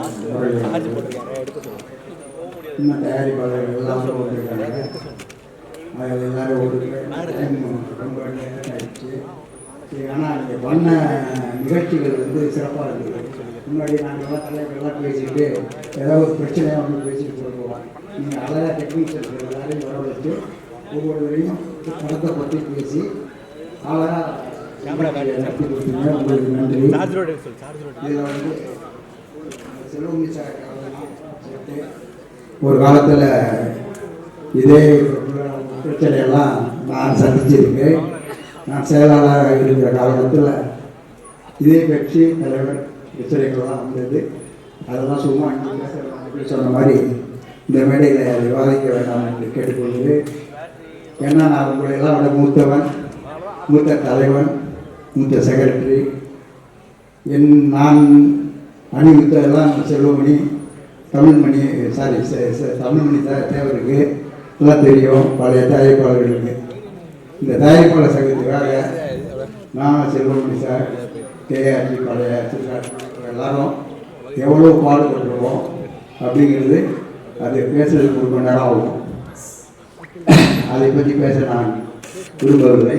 இன்னும் தயாரிப்பாளர்கள் எல்லாரும் வந்திருக்காங்க. அதில் எல்லாரும் ரொம்ப நேரம் ஆயிடுச்சு. ஆனால் நீங்கள் பண்ண நிகழ்ச்சிகள் வந்து சிறப்பாக இருக்குது. முன்னாடி நாங்கள்லாம் தலைவர்கள்லாம் பேசிக்கிட்டு ஏதாவது ஒரு பிரச்சனையாக வந்து பேசிட்டு போடுவோம். நீங்கள் அழகாக டெக்னீஷியன் எல்லாரையும் வர வச்சு ஒவ்வொருவரையும் படத்தை பற்றி பேசி அழகாக நடத்தி கொடுத்தீங்க. உங்களுக்கு நன்றி. இதில் வந்து செல்வமணி சார் சேர்த்து ஒரு காலத்தில் இதே பிரச்சனையெல்லாம் நான் சந்திச்சிருக்கேன். நான் செயலாளராக இருக்கிற காலத்தில் இதே கட்சி தலைவர் பிரச்சனைகள்லாம் வந்தது. அதெல்லாம் சும்மா சொன்ன மாதிரி இந்த மேடையில் விவாதிக்க வேண்டாம் என்று கேட்டுக்கொள்வது. ஏன்னா நான் உங்களையெல்லாம் விட மூத்தவன், மூத்த தலைவன், மூத்த செக்ரட்டரி. நான் அணிவித்ததெல்லாம் செல்வமணி, தமிழ்மணி தேவருக்கு எல்லாம் தெரியும். பழைய தயாரிப்பாளர்களுக்கு இந்த தயாரிப்பாளர் சங்கத்துக்காக நான் செல்வமணி சார், கேஆர்டி பழைய எல்லாரும் எவ்வளோ பாடுபட்டுருவோம் அப்படிங்கிறது அது பேசுறதுக்கு ஒரு மணி நேரம் ஆகும். அதை பற்றி பேச நான் விரும்பவில்லை.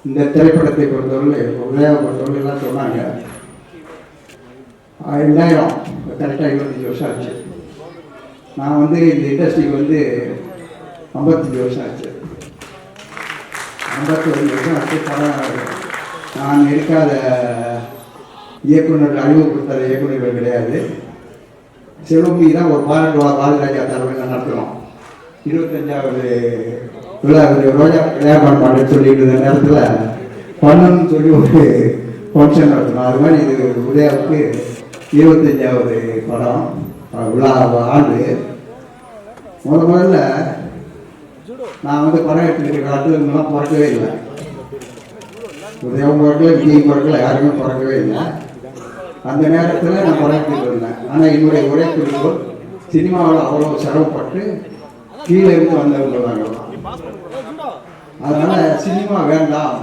இந்த திரைப்படத்தை பொறுத்தவரை பொறுத்தவரை எல்லாம் சொன்னாங்க. 2000 கரெக்டாக 25 வருஷம் ஆச்சு. நான் வந்து இந்த இண்டஸ்ட்ரிக்கு வந்து 55 வருஷம் ஆச்சு. 51 வருஷம் ஆச்சு. படம் நான் இருக்காத இயக்குனர், அறிமுகப்படுத்தாத இயக்குநர்கள் கிடையாது. செல்வமணி தான் ஒரு பாராட்டு பாரதிராஜா தலைமையில் நடத்துகிறோம். 25வது விழா ரோஜா விளையாட பாட்டு சொல்லிட்டு இருந்த நேரத்தில் பண்ணணும்னு சொல்லி ஒரு ஃபங்க்ஷன் நடத்தணும். அது மாதிரி இது உதயாவுக்கு 25வது படம் விழா ஆண்டு. முதல்ல நான் வந்து படம் எடுத்துக்கிற காலத்தில் இவங்கெல்லாம் பிறக்கவே இல்லை. உதயம் பிறக்கல, விஜய் பிறக்கல, யாருமே பிறக்கவே இல்லை. அந்த நேரத்தில் நான் படம் எடுத்துக்கிட்டு இருந்தேன். ஆனால் என்னுடைய ஒரே குறிக்கோள் சினிமாவில் அவ்வளோ சிரமப்பட்டு கீழே இருந்து வந்தவங்க தாங்கலாம். அதனால் சினிமா வேண்டாம்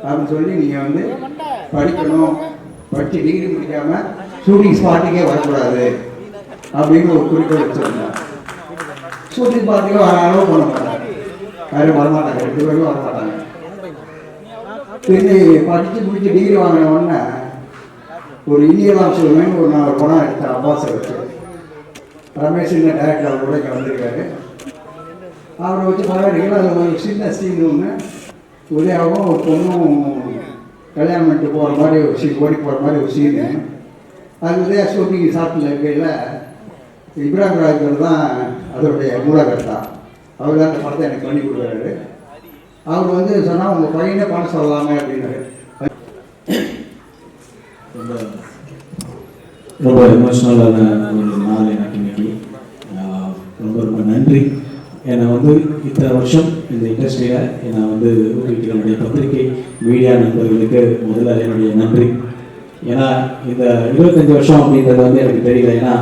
அப்படின்னு சொல்லி நீங்கள் வந்து படிக்கணும், படித்து டிகிரி முடிக்காமல் ஷூட்டிங் ஸ்பாட்டுக்கே வரக்கூடாது அப்படின்னு ஒரு குறிக்கோள் வச்சுருந்தேன். ஷூட்டிங் ஸ்பாட்டுக்கே வர அளவு பண்ண மாட்டாங்க, யாரும் வரமாட்டாங்க, 2 பேரும் வரமாட்டாங்க. திரும்பி படித்து முடிச்சு டிகிரி வாங்கின உடனே ஒரு இனியெல்லாம் சொல்லுவேன்னு ஒரு நான் ஒரு படம் எடுத்தேன். அப்பாஸை வச்சு ரமேஷ் டைரக்டர் அவர் கூட இங்கே வந்திருக்காரு. அவரை வச்சு பரவாயில்லைங்களா, அது ஒரு சின்ன சீன் ஒன்று. உதயாவும் ஒரு பொண்ணும் கல்யாணம் பண்ணிட்டு போகிற மாதிரி ஒரு சீன், ஓடி போகிற மாதிரி ஒரு சீனு. அது உதயா ஷூட்டிங் சாப்பிட்டு இருக்கையில் இப்ராஹிம் ராஜர் தான் அதோடைய மூலகர்த்தா. அவர் தான் அந்த படத்தை எனக்கு பண்ணி கொடுக்குறாரு. அவர் வந்து சொன்னால் உங்கள் பையனே பண்ண சொல்லலாமே அப்படின்னாரு. ரொம்ப எமோஷ்னலான ஒரு நாள் எனக்கு இன்னைக்கு. ரொம்ப ரொம்ப நன்றி. என்னை வந்து இத்தனை வருஷம் இந்த இண்டஸ்ட்ரியில் என்னை வந்து என்னுடைய பத்திரிகை மீடியா நண்பர்களுக்கு முதல்ல என்னுடைய நன்றி. ஏன்னா இந்த 25 வருஷம் அப்படின்றது வந்து எனக்கு தெரியல. ஏன்னா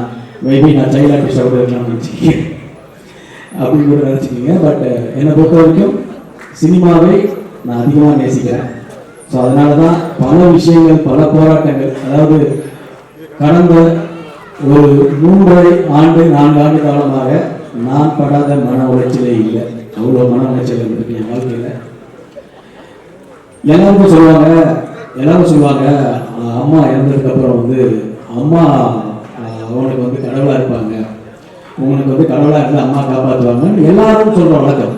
மேபி நான் சைல்ட் ஆர்டிஸ்டாக கூட இருக்கலாம்னு நினச்சிக்கிங்க, அப்படின்னு கூட நினச்சிக்கிங்க. பட் என்னை பொறுத்த வரைக்கும் சினிமாவை நான் அதிகமாக நேசிக்கிறேன். ஸோ அதனால தான் பல விஷயங்கள், பல போராட்டங்கள், அதாவது கடந்த ஒரு 3 ஆண்டு 4 ஆண்டு காலமாக நான் படாத மன உளைச்சலே இல்லை. அவ்வளோ மன உளைச்சல் இருக்கு என் வாழ்க்கையில். எல்லாரும் சொல்லுவாங்க அம்மா இறந்ததுக்கு அப்புறம் வந்து அம்மா அவனுக்கு வந்து கடவுளாக இருப்பாங்க, உங்களுக்கு வந்து கடவுளாக இருந்து அம்மா காப்பாற்றுவாங்கன்னு எல்லாரும் சொல்கிற வழக்கம்.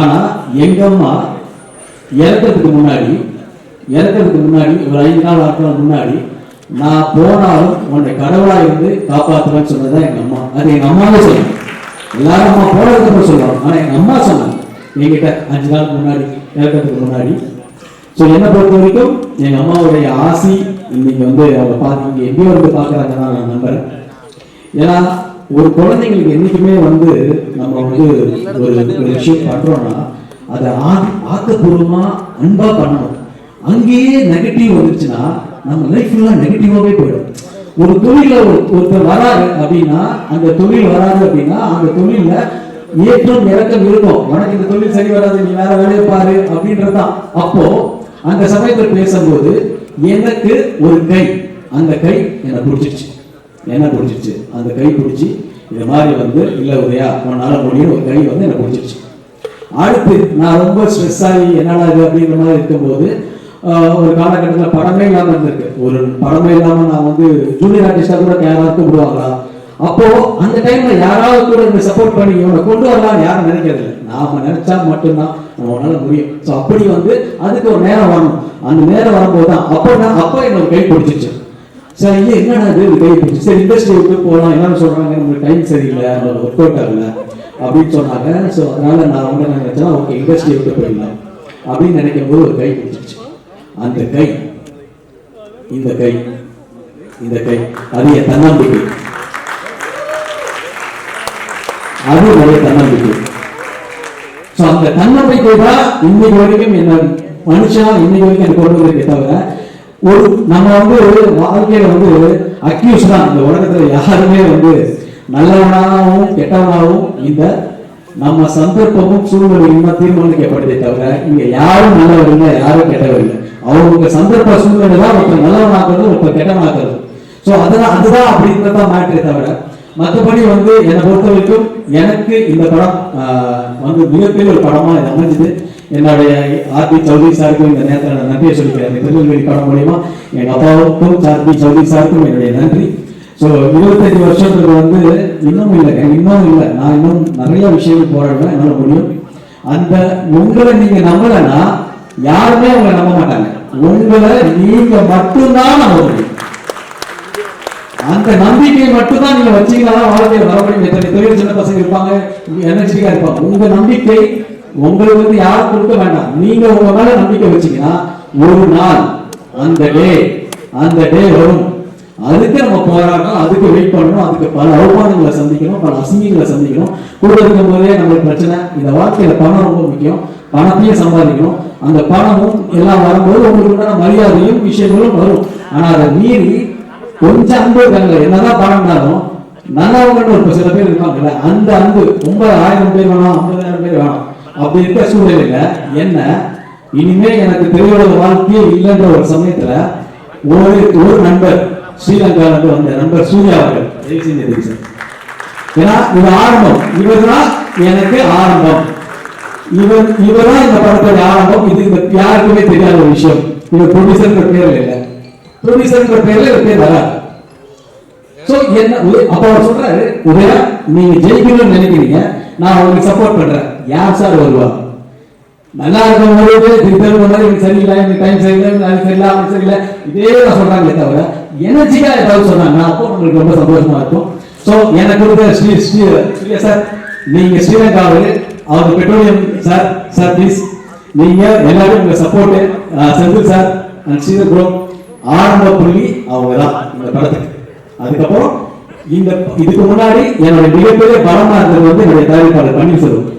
ஆனால் எங்கள் அம்மா இறக்கிறதுக்கு முன்னாடி ஒரு 5 நாள் 6 நாள் முன்னாடி நான் போனாலும் உன்னை கடவுளாக இருந்து காப்பாற்றுவேன்னு சொன்னதுதான் எங்கள் அம்மா. அது எங்கள் அம்மாவே சொன்னாங்க. எல்லாரும் அம்மா போனதுக்கு அப்புறம் சொல்லுவாங்க, ஆனால் எங்கள் அம்மா சொன்னாங்க என்கிட்ட 5 நாளுக்கு முன்னாடி, இறக்கிறதுக்கு முன்னாடி. ஸோ என்னை பொறுத்த வரைக்கும் எங்கள் அம்மாவுடைய ஆசி இன்னைக்கு வந்து அவங்க பார்த்து எங்கேயோ வந்து பார்க்குறாங்க தான் நான் நம்புறேன். ஏன்னா ஒரு குழந்தைங்களுக்கு என்றைக்குமே வந்து நம்ம வந்து ஒரு விஷயம் பண்ணுறோம்னா அதை ஆக்கப்பூர்வமாக அன்பாக பண்ணணும். அங்கேயே நெகட்டிவ் வந்துருச்சுன்னா நம்ம லைஃப் ஃபுல்லாக நெகட்டிவாகவே போயிடும். ஒரு தொழிலில் ஒருத்தர் வராரு அப்படின்னா, அந்த தொழில் வராது அப்படின்னா அந்த தொழிலில் ஏற்றம் இறக்கம் இருக்கும். உனக்கு இந்த தொழில் சரி வராது, நீ வேற வேலையை பாரு அப்படின்றதான். அப்போ அந்த சமயத்தில் பேசும்போது எனக்கு ஒரு கை, அந்த கை என்னை பிடிச்சிருச்சு. அந்த கை பிடிச்சி இந்த மாதிரி வந்து இல்லை உதயா உன்னால முடியும் ஒரு கை வந்து என்னை பிடிச்சிருச்சு. அடுத்து நான் ரொம்ப ஸ்ட்ரெஸ் ஆகி என்னடா இது அப்படிங்கிற மாதிரி இருக்கும்போது ஒரு காலகட்டத்தில் படமே இல்லாமல் இருந்திருக்கு. ஒரு படமே இல்லாமல் நான் வந்து ஜூனியர் ஆர்டிஸ்டாக கூட யாராவது கூப்பிடுவாங்களா? அப்போ அந்த டைம்ல யாராவது கூட இந்த சப்போர்ட் பண்ணி இவனை கொண்டு வரலாம்னு யாரும் நினைக்கிறது இல்லை. நாம நினைச்சா மட்டும்தான் நம்மளால முடியும். ஸோ அப்படி வந்து அதுக்கு ஒரு நேரம் வரணும். அந்த நேரம் வரும்போது தான் அப்போ என்னோட கை பிடிச்சிச்சு. சரி என்னடா இது கை பிடிச்சி, சரி இண்டஸ்ட்ரி விட்டு போகலாம். என்னன்னு சொல்றாங்க, நம்மளுக்கு டைம் சரியில்லை, நம்மளோட ஒர்க் அவுட் ஆகல அப்படின்னு சொன்னாங்க. ஸோ அதனால நான் வந்து என்ன நினைச்சேன்னா, ஓகே இண்டஸ்ட்ரி விட்டு போயிடலாம் அப்படின்னு நினைக்கும் போது ஒரு கை பிடிச்சிச்சு. அந்த கை, இந்த கை, இந்த கை, அது என் தன்னம்பிக்கை. அது நிறைய தன்னம்பிக்கை. ஸோ அந்த தன்னம்பிக்கை தான் இன்னைக்கு வரைக்கும் என்ன மனுஷனா இன்னைக்கு வரைக்கும் எனக்கு கொண்டு வந்திருக்கே தவிர, ஒரு நம்ம வந்து வாழ்க்கையில வந்து அக்யூஸ் தான். இந்த உலகத்துல யாருமே வந்து நல்லவனாகவும் கெட்டவனாகவும் இந்த நம்ம சந்தர்ப்பமும் சூழ்நிலையும் தான் தீர்மானிக்கப்படுதே தவிர இங்க யாரும் நல்லவர் இல்லை, யாரும் கெட்டவர் இல்லை. அவங்க சந்தர்ப்ப சூழ்நிலை தான் ஒருத்தர் நல்லவனாக்குறது, ஒருத்தர் கெட்டவனாக்குறது. ஸோ அதுதான் அப்படின்றதான் மேட்ரே தவிர மற்றபடி வந்து என்னை பொறுத்த வரைக்கும் எனக்கு இந்த படம் வந்து மிகப்பெரிய ஒரு படமா இது அமைஞ்சது. என்னுடைய ஆர்பி சௌத்ரி சாருக்கும் இந்த நேரத்தில் நான் நன்றியை சொல்லிக்கிறேன். திருநெல்வேலி படம் மூலியமா எங்க அப்பாவுக்கும் ஆர்பி சௌத்ரி சாருக்கும் என்னுடைய நன்றி. ஸோ 25 வருஷத்துக்கு வந்து இன்னும் இல்லை, நான் இன்னும் நிறைய விஷயங்கள் போராடுவேன், என்னால் முடியும். அந்த உங்களை நீங்க நம்பலைன்னா யாருமே உங்களை நம்ப மாட்டாங்க. உங்களை நீங்க மட்டும்தான் நம்ப முடியும். அந்த நம்பிக்கையை மட்டும்தான் நீங்க வச்சீங்கன்னா வாழ்க்கையில் வர முடியும். எத்தனை தொழில் சின்ன பசங்க இருப்பாங்க, எனர்ஜிட்டிக்கா இருப்பாங்க. உங்க நம்பிக்கை உங்களுக்கு வந்து யாரும் கொடுக்க வேண்டாம். நீங்க உங்க மேல நம்பிக்கை வச்சீங்கன்னா ஒரு நாள் அந்த டே வரும். அதுக்கு நம்ம போராடணும், அதுக்கு வெயிட் பண்ணணும், அதுக்கு பல அவமானங்களை சந்திக்கணும், பல அசிங்கங்களை சந்திக்கணும். கூட இருக்கும் போதே நம்மளுக்கு பிரச்சனை. இந்த வாழ்க்கையில பணம் ரொம்ப முக்கியம், பணத்தையும் சம்பாதிக்கணும். அந்த பணமும் எல்லாம் வரும்போது உங்களுக்கு மரியாதையும் விஷயங்களும் வரும். ஆனா அதை மீறி கொஞ்சம் அன்பு இருக்காங்க. என்னதான் பணம்னாலும் நல்லவங்கன்னு ஒரு சில பேர் இருப்பாங்கல்ல, அந்த அன்பு ரொம்ப 1000 பேர் வேணும், 50,000 பேர் வேணும். அப்படி இருக்க சூழ்நிலையில என்ன இனிமே எனக்கு திரையுலக வாழ்க்கையே இல்லைன்ற ஒரு சமயத்துல ஒரு நண்பர் ஸ்ரீலங்கால இருந்து வந்த நண்பர் சூர்யா அவர்கள், ஏன்னா இது ஆரம்பம், இவர்தான் எனக்கு ஆரம்பம், இவர்தான் இந்த படத்தோட ஆரம்பம். இது யாருக்குமே தெரியாத ஒரு விஷயம். இவர் ப்ரொடியூசர் பேர்ல இல்லை, ப்ரொடியூசர் பேர்ல இவர் பேர் வராது. சோ என்ன அப்ப அவர் சொல்றாரு, உதயா நீங்க ஜெயிக்கணும்னு நினைக்கிறீங்க, நான் உங்களுக்கு சப்போர்ட் பண்றேன். யார் சார் வருவா? நல்லா இருக்கும் போது திருப்பி மாதிரி எனக்கு சரியில்லை, எனக்கு டைம் சரியில்லை, நாளைக்கு சரியில்லை, அவனுக்கு சரியில்லை, இதே தான் சொல்றாங்களே தவிர எனர்ஜிக்கா ஏதாவது சொன்னாங்க அப்போ உங்களுக்கு ரொம்ப சந்தோஷமா இருக்கும். சோ எனக்கு கொடுத்த சார், நீங்க ஸ்ரீலங்காவில் அவர் பெட்ரோலியம் சார் ப்ளீஸ் நீங்க எல்லாரும் உங்க support Senthil sir and Sridhar bro ஆரம்ப புள்ளி அவங்க தான் இந்த படத்துக்கு. அதுக்கப்புறம் இதுக்கு முன்னாடி என்னோட மிகப்பெரிய படமா இருந்தது வந்து என்னுடைய தயாரிப்பாளர் பன்னீர்செல்வம்.